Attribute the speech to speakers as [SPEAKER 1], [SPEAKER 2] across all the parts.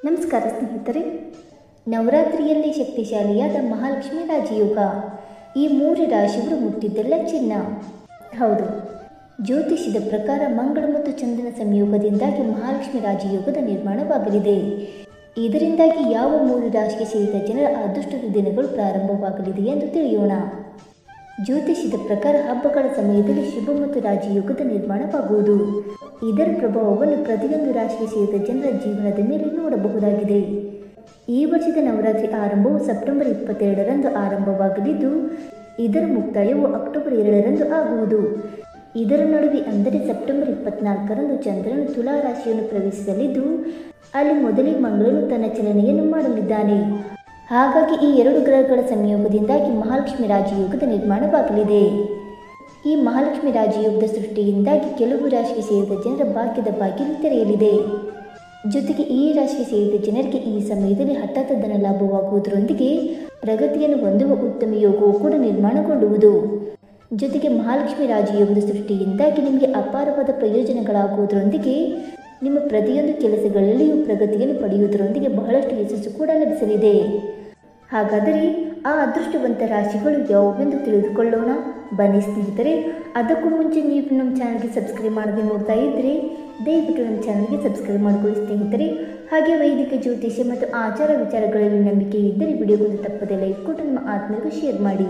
[SPEAKER 1] ನಮಸ್ಕಾರ ಸ್ನೇಹಿತರೆ. ನವರಾತ್ರಿಯಲ್ಲಿ ಶಕ್ತಿಶಾಲಿಯಾದ ಮಹಾಲಕ್ಷ್ಮಿ ರಾಜಯೋಗ. ಈ 3 ರಾಶಿಗಳು ಮುಟ್ಟಿದ್ದೆಲ್ಲ ಚಿನ್ನ. ಹೌದು, ಜ್ಯೋತಿಷ್ಯದ ಪ್ರಕಾರ ಮಂಗಳ ಮತ್ತು ಚಂದ್ರನ ಸಂಯೋಗದಿಂದಾಗಿ ಮಹಾಲಕ್ಷ್ಮಿ ರಾಜಯೋಗದ ನಿರ್ಮಾಣವಾಗಲಿದೆ. ಇದರಿಂದಾಗಿ ಯಾವ 3 ರಾಶಿಗೆ ಸೇರಿದ ಜನರ ಅದೃಷ್ಟದ ದಿನಗಳು ಪ್ರಾರಂಭವಾಗಲಿದೆ ಎಂದು ತಿಳಿಯೋಣ. ಜ್ಯೋತಿಷ್ಯದ ಪ್ರಕಾರ ಹಬ್ಬಗಳ ಸಮಯದಲ್ಲಿ ಶುಭ ಮತ್ತು ರಾಜಯೋಗದ ನಿರ್ಮಾಣವಾಗುವುದು. ಇದರ ಪ್ರಭಾವವನ್ನು ಪ್ರತಿಯೊಂದು ರಾಶಿಗೆ ಸೇರಿದ ಜನರ ಜೀವನದ ಮೇಲೆ ನೋಡಬಹುದಾಗಿದೆ. ಈ ವರ್ಷದ ನವರಾತ್ರಿ ಆರಂಭವು ಸೆಪ್ಟೆಂಬರ್ 22ರಂದು ಆರಂಭವಾಗಲಿದ್ದು, ಇದರ ಮುಕ್ತಾಯವು ಅಕ್ಟೋಬರ್ 2ರಂದು ಆಗುವುದು. ಇದರ ನಡುವೆ ಅಂದರೆ ಸೆಪ್ಟೆಂಬರ್ 24ರಂದು ಚಂದ್ರನು ತುಲಾ ರಾಶಿಯನ್ನು ಪ್ರವೇಶಿಸಲಿದ್ದು, ಅಲ್ಲಿ ಮೊದಲೇ ಮಂಗಳನು ತನ್ನ ಚಲನೆಯನ್ನು ಮಾಡಲಿದ್ದಾನೆ. ಹಾಗಾಗಿ ಈ 2 ಗ್ರಹಗಳ ಸಂಯೋಗದಿಂದಾಗಿ ಮಹಾಲಕ್ಷ್ಮಿ ರಾಜಯೋಗದ ನಿರ್ಮಾಣವಾಗಲಿದೆ. ಈ ಮಹಾಲಕ್ಷ್ಮಿ ರಾಜಯೋಗದ ಸೃಷ್ಟಿಯಿಂದಾಗಿ ಕೆಲವು ರಾಶಿಗೆ ಸೇರಿದ ಜನರ ಭಾಗ್ಯದ ಬಾಗಿಲು ತೆರೆಯಲಿದೆ. ಜೊತೆಗೆ ಈ ರಾಶಿಗೆ ಸೇರಿದ ಜನರಿಗೆ ಈ ಸಮಯದಲ್ಲಿ ಹಠಾತ್ ಧನ ಲಾಭವಾಗುವುದರೊಂದಿಗೆ ಪ್ರಗತಿಯನ್ನು ಹೊಂದುವ ಉತ್ತಮ ಯೋಗವು ಕೂಡ ನಿರ್ಮಾಣಗೊಳ್ಳುವುದು. ಜೊತೆಗೆ ಮಹಾಲಕ್ಷ್ಮಿ ರಾಜಯೋಗದ ಸೃಷ್ಟಿಯಿಂದಾಗಿ ನಿಮಗೆ ಅಪಾರವಾದ ಪ್ರಯೋಜನಗಳಾಗುವುದರೊಂದಿಗೆ ನಿಮ್ಮ ಪ್ರತಿಯೊಂದು ಕೆಲಸಗಳಲ್ಲಿಯೂ ಪ್ರಗತಿಯನ್ನು ಪಡೆಯುವುದರೊಂದಿಗೆ ಬಹಳಷ್ಟು ಯಶಸ್ಸು ಕೂಡ ಲಭಿಸಲಿದೆ. ಹಾಗಾದರೆ ಆ ಅದೃಷ್ಟವಂತ ರಾಶಿಗಳು ಯಾವುವೆಂದು ತಿಳಿದುಕೊಳ್ಳೋಣ. ಬನ್ನಿ ಸ್ನೇಹಿತರೆ. ಅದಕ್ಕೂ ಮುಂಚೆ ನೀವು ನಮ್ಮ ಚಾನಲ್ಗೆ ಸಬ್ಸ್ಕ್ರೈಬ್ ಮಾಡದೆ ನೋಡ್ತಾ ಇದ್ದರೆ ದಯವಿಟ್ಟು ನಮ್ಮ ಚಾನಲ್ಗೆ ಸಬ್ಸ್ಕ್ರೈಬ್ ಮಾಡಿಕೊಳ್ಳಿ ಸ್ನೇಹಿತರೆ. ಹಾಗೆ ವೈದಿಕ ಜ್ಯೋತಿಷ್ಯ ಮತ್ತು ಆಚಾರ ವಿಚಾರಗಳಲ್ಲಿ ನಂಬಿಕೆ ಇದ್ದರೆ ವಿಡಿಯೋಗೊಂದು ತಪ್ಪದೆ ಲೈಕ್ ಕೊಟ್ಟು ನಿಮ್ಮ ಆತ್ಮೀಯರಿಗೆ ಶೇರ್ ಮಾಡಿ.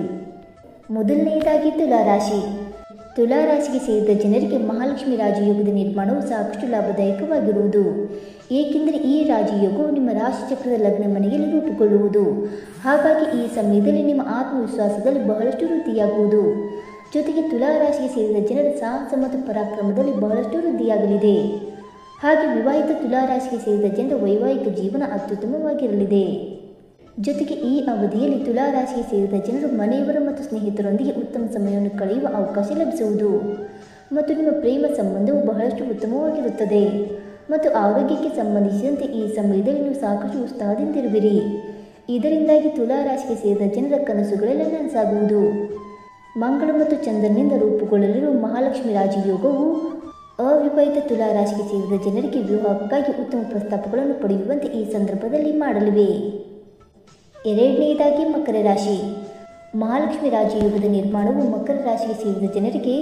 [SPEAKER 1] ಮೊದಲನೆಯದಾಗಿ ತುಲಾರಾಶಿ. ತುಲಾರಾಶಿಗೆ ಸೇರಿದ ಜನರಿಗೆ ಮಹಾಲಕ್ಷ್ಮಿ ರಾಜಯೋಗದ ನಿರ್ಮಾಣವು ಸಾಕಷ್ಟು ಲಾಭದಾಯಕವಾಗಿರುವುದು. ಏಕೆಂದರೆ ಈ ರಾಜಯೋಗವು ನಿಮ್ಮ ರಾಶಿಚಕ್ರದ ಲಗ್ನ ಮನೆಯಲ್ಲಿ ರೂಪುಗೊಳ್ಳುವುದು. ಹಾಗಾಗಿ ಈ ಸಮಯದಲ್ಲಿ ನಿಮ್ಮ ಆತ್ಮವಿಶ್ವಾಸದಲ್ಲಿ ಬಹಳಷ್ಟು ವೃದ್ಧಿಯಾಗುವುದು. ಜೊತೆಗೆ ತುಲಾರಾಶಿಗೆ ಸೇರಿದ ಜನರ ಸಾಹಸ ಮತ್ತು ಪರಾಕ್ರಮದಲ್ಲಿ ಬಹಳಷ್ಟು ವೃದ್ಧಿಯಾಗಲಿದೆ. ಹಾಗೆ ವಿವಾಹಿತ ತುಲಾರಾಶಿಗೆ ಸೇರಿದ ಜನರ ವೈವಾಹಿಕ ಜೀವನ ಅತ್ಯುತ್ತಮವಾಗಿರಲಿದೆ. ಜೊತೆಗೆ ಈ ಅವಧಿಯಲ್ಲಿ ತುಲಾರಾಶಿಗೆ ಸೇರಿದ ಜನರು ಮನೆಯವರ ಮತ್ತು ಸ್ನೇಹಿತರೊಂದಿಗೆ ಉತ್ತಮ ಸಮಯವನ್ನು ಕಳೆಯುವ ಅವಕಾಶ ಲಭಿಸುವುದು. ಮತ್ತು ನಿಮ್ಮ ಪ್ರೇಮ ಸಂಬಂಧವು ಬಹಳಷ್ಟು ಉತ್ತಮವಾಗಿರುತ್ತದೆ. ಮತ್ತು ಆರೋಗ್ಯಕ್ಕೆ ಸಂಬಂಧಿಸಿದಂತೆ ಈ ಸಮಯದಲ್ಲಿ ನೀವು ಸಾಕಷ್ಟು ಉತ್ಸಾಹದಿಂದಿರುವಿರಿ. ಇದರಿಂದಾಗಿ ತುಲಾರಾಶಿಗೆ ಸೇರಿದ ಜನರ ಕನಸುಗಳೆಲ್ಲ ನನಸಾಗುವುದು. ಮಂಗಳ ಮತ್ತು ಚಂದ್ರನಿಂದ ರೂಪುಗೊಳ್ಳಲಿರುವ ಮಹಾಲಕ್ಷ್ಮಿ ರಾಜಯೋಗವು ಅವಿವಾಹಿತ ತುಲಾರಾಶಿಗೆ ಸೇರಿದ ಜನರಿಗೆ ವಿವಾಹಕ್ಕಾಗಿ ಉತ್ತಮ ಪ್ರಸ್ತಾಪಗಳನ್ನು ಪಡೆಯುವಂತೆ ಈ ಸಂದರ್ಭದಲ್ಲಿ ಮಾಡಲಿವೆ. ಎರಡನೆಯದಾಗಿ ಮಕರ ರಾಶಿ. ಮಹಾಲಕ್ಷ್ಮಿ ರಾಜಯೋಗದ ನಿರ್ಮಾಣವು ಮಕರ ರಾಶಿಗೆ ಸೇರಿದ ಜನರಿಗೆ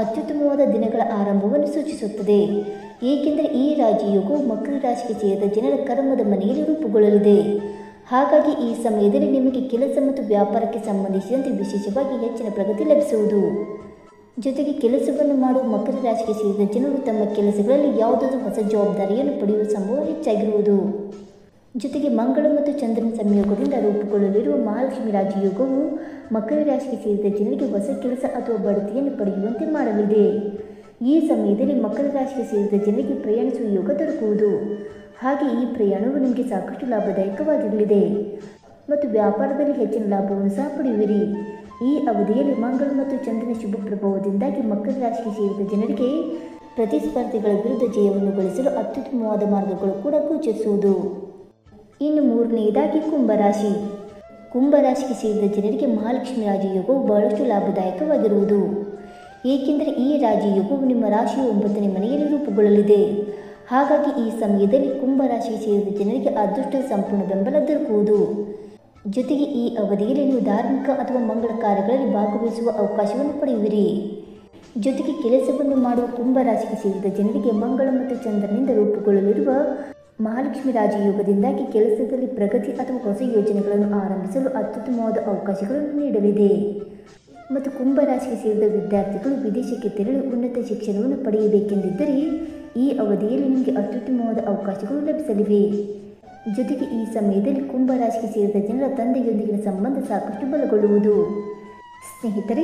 [SPEAKER 1] ಅತ್ಯುತ್ತಮವಾದ ದಿನಗಳ ಆರಂಭವನ್ನು ಸೂಚಿಸುತ್ತದೆ. ಏಕೆಂದರೆ ಈ ರಾಜಯೋಗವು ಮಕರ ರಾಶಿಗೆ ಸೇರಿದ ಜನರ ಕರ್ಮದ ಮನೆಯಲ್ಲಿ ರೂಪುಗೊಳ್ಳಲಿದೆ. ಹಾಗಾಗಿ ಈ ಸಮಯದಲ್ಲಿ ನಿಮಗೆ ಕೆಲಸ ಮತ್ತು ವ್ಯಾಪಾರಕ್ಕೆ ಸಂಬಂಧಿಸಿದಂತೆ ವಿಶೇಷವಾಗಿ ಹೆಚ್ಚಿನ ಪ್ರಗತಿ ಲಭಿಸುವುದು. ಜೊತೆಗೆ ಕೆಲಸವನ್ನು ಮಾಡುವ ಮಕರ ರಾಶಿಗೆ ಸೇರಿದ ಜನರು ತಮ್ಮ ಕೆಲಸಗಳಲ್ಲಿ ಯಾವುದಾದರೂ ಹೊಸ ಜವಾಬ್ದಾರಿಯನ್ನು ಪಡೆಯುವ ಸಂಭವ ಹೆಚ್ಚಾಗಿರುವುದು. ಜೊತೆಗೆ ಮಂಗಳ ಮತ್ತು ಚಂದ್ರನ ಸಂಯೋಗದಿಂದ ರೂಪುಗೊಳ್ಳಲಿರುವ ಮಹಾಲಕ್ಷ್ಮಿ ರಾಜಯೋಗವು ಮಕರ ರಾಶಿಗೆ ಸೇರಿದ ಜನರಿಗೆ ಹೊಸ ಕೆಲಸ ಅಥವಾ ಬಡ್ತಿಯನ್ನು ಪಡೆಯುವಂತೆ ಮಾಡಲಿದೆ. ಈ ಸಮಯದಲ್ಲಿ ಮಕರ ರಾಶಿಗೆ ಸೇರಿದ ಜನರಿಗೆ ಪ್ರಯಾಣಿಸುವ ಯೋಗ ದೊರಕುವುದು. ಹಾಗೆ ಈ ಪ್ರಯಾಣವು ನಿಮಗೆ ಸಾಕಷ್ಟು ಲಾಭದಾಯಕವಾಗಿರಲಿದೆ ಮತ್ತು ವ್ಯಾಪಾರದಲ್ಲಿ ಹೆಚ್ಚಿನ ಲಾಭವನ್ನು ಸಹ ಪಡೆಯುವಿರಿ. ಈ ಅವಧಿಯಲ್ಲಿ ಮಂಗಳ ಮತ್ತು ಚಂದ್ರನ ಶುಭ ಪ್ರಭಾವದಿಂದಾಗಿ ಮಕರ ರಾಶಿಗೆ ಸೇರಿದ ಜನರಿಗೆ ಪ್ರತಿಸ್ಪರ್ಧಿಗಳ ವಿರುದ್ಧ ಜಯವನ್ನು ಗಳಿಸಲು ಅತ್ಯುತ್ತಮವಾದ ಮಾರ್ಗಗಳು ಕೂಡ ಗೋಚರಿಸುವುದು. ಇನ್ನು ಮೂರನೆಯದಾಗಿ ಕುಂಭರಾಶಿ. ಕುಂಭರಾಶಿಗೆ ಸೇರಿದ ಜನರಿಗೆ ಮಹಾಲಕ್ಷ್ಮಿ ರಾಜಯೋಗವು ಬಹಳಷ್ಟು ಲಾಭದಾಯಕವಾಗಿರುವುದು. ಏಕೆಂದರೆ ಈ ರಾಜಯೋಗವು ನಿಮ್ಮ ರಾಶಿಯ 9ನೇ ಮನೆಯಲ್ಲಿ ರೂಪುಗೊಳ್ಳಲಿದೆ. ಹಾಗಾಗಿ ಈ ಸಮಯದಲ್ಲಿ ಕುಂಭರಾಶಿಗೆ ಸೇರಿದ ಜನರಿಗೆ ಅದೃಷ್ಟದ ಸಂಪೂರ್ಣ ಬೆಂಬಲ ದೊರಕುವುದು. ಜೊತೆಗೆ ಈ ಅವಧಿಯಲ್ಲಿ ನೀವು ಧಾರ್ಮಿಕ ಅಥವಾ ಮಂಗಳ ಕಾರ್ಯಗಳಲ್ಲಿ ಭಾಗವಹಿಸುವ ಅವಕಾಶವನ್ನು ಪಡೆಯುವಿರಿ. ಜೊತೆಗೆ ಕೆಲಸವನ್ನು ಮಾಡುವ ಕುಂಭರಾಶಿಗೆ ಸೇರಿದ ಜನರಿಗೆ ಮಂಗಳ ಮತ್ತು ಚಂದ್ರನಿಂದ ರೂಪುಗೊಳ್ಳಲಿರುವ ಮಹಾಲಕ್ಷ್ಮಿ ರಾಜಯೋಗದಿಂದಾಗಿ ಕೆಲಸದಲ್ಲಿ ಪ್ರಗತಿ ಅಥವಾ ಹೊಸ ಯೋಜನೆಗಳನ್ನು ಆರಂಭಿಸಲು ಅತ್ಯುತ್ತಮವಾದ ಅವಕಾಶಗಳನ್ನು ನೀಡಲಿದೆ. ಮತ್ತು ಕುಂಭರಾಶಿಗೆ ಸೇರಿದ ವಿದ್ಯಾರ್ಥಿಗಳು ವಿದೇಶಕ್ಕೆ ತೆರಳಿ ಉನ್ನತ ಶಿಕ್ಷಣವನ್ನು ಪಡೆಯಬೇಕೆಂದಿದ್ದರೆ ಈ ಅವಧಿಯಲ್ಲಿ ನಿಮಗೆ ಅತ್ಯುತ್ತಮವಾದ ಅವಕಾಶಗಳು ಲಭಿಸಲಿವೆ. ಜೊತೆಗೆ ಈ ಸಮಯದಲ್ಲಿ ಕುಂಭರಾಶಿಗೆ ಸೇರಿದ ಜನರ ತಂದೆಯೊಂದಿಗಿನ ಸಂಬಂಧ ಸಾಕಷ್ಟು ಬಲಗೊಳ್ಳುವುದು. ಸ್ನೇಹಿತರೆ,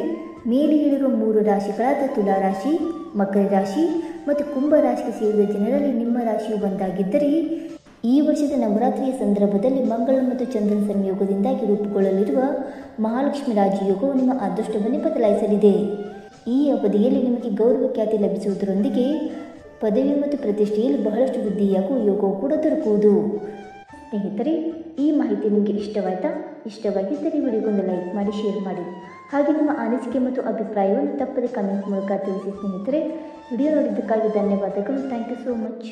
[SPEAKER 1] ಮೇಲೆ ಹೇಳಿರುವ 3 ರಾಶಿಗಳಾದ ತುಲಾರಾಶಿ, ಮಕರ ರಾಶಿ ಮತ್ತು ಕುಂಭರಾಶಿಗೆ ಸೇರಿದ ಜನರಲ್ಲಿ ನಿಮ್ಮ ರಾಶಿಯು ಒಂದಾಗಿದ್ದರೆ ಈ ವರ್ಷದ ನವರಾತ್ರಿಯ ಸಂದರ್ಭದಲ್ಲಿ ಮಂಗಳ ಮತ್ತು ಚಂದ್ರನ ಸಂಯೋಗದಿಂದಾಗಿ ರೂಪುಗೊಳ್ಳಲಿರುವ ಮಹಾಲಕ್ಷ್ಮಿ ರಾಜಯೋಗವು ನಿಮ್ಮ ಅದೃಷ್ಟವನ್ನೇ ಬದಲಾಯಿಸಲಿದೆ. ಈ ಅವಧಿಯಲ್ಲಿ ನಿಮಗೆ ಗೌರವ ಖ್ಯಾತಿ ಲಭಿಸುವುದರೊಂದಿಗೆ ಪದವಿ ಮತ್ತು ಪ್ರತಿಷ್ಠೆಯಲ್ಲಿ ಬಹಳಷ್ಟು ವೃದ್ಧಿಯಾಗುವ ಯೋಗವು ಕೂಡ ದೊರಕುವುದು. ಸ್ನೇಹಿತರೆ, ಈ ಮಾಹಿತಿ ನಿಮಗೆ ಇಷ್ಟವಾಯಿತಾ? ಇಷ್ಟವಾಗಿದ್ದರೆ ವಿಡಿಯೋಗೊಂದು ಲೈಕ್ ಮಾಡಿ, ಶೇರ್ ಮಾಡಿ. ಹಾಗೆ ನಿಮ್ಮ ಅನಿಸಿಕೆ ಮತ್ತು ಅಭಿಪ್ರಾಯವನ್ನು ತಪ್ಪದೆ ಕಮೆಂಟ್ ಮೂಲಕ ತಿಳಿಸಿ ಸ್ನೇಹಿತರೆ. ವಿಡಿಯೋ ನೋಡಿದ್ದಕ್ಕಾಗಿ ಧನ್ಯವಾದಗಳು. Thank you so much.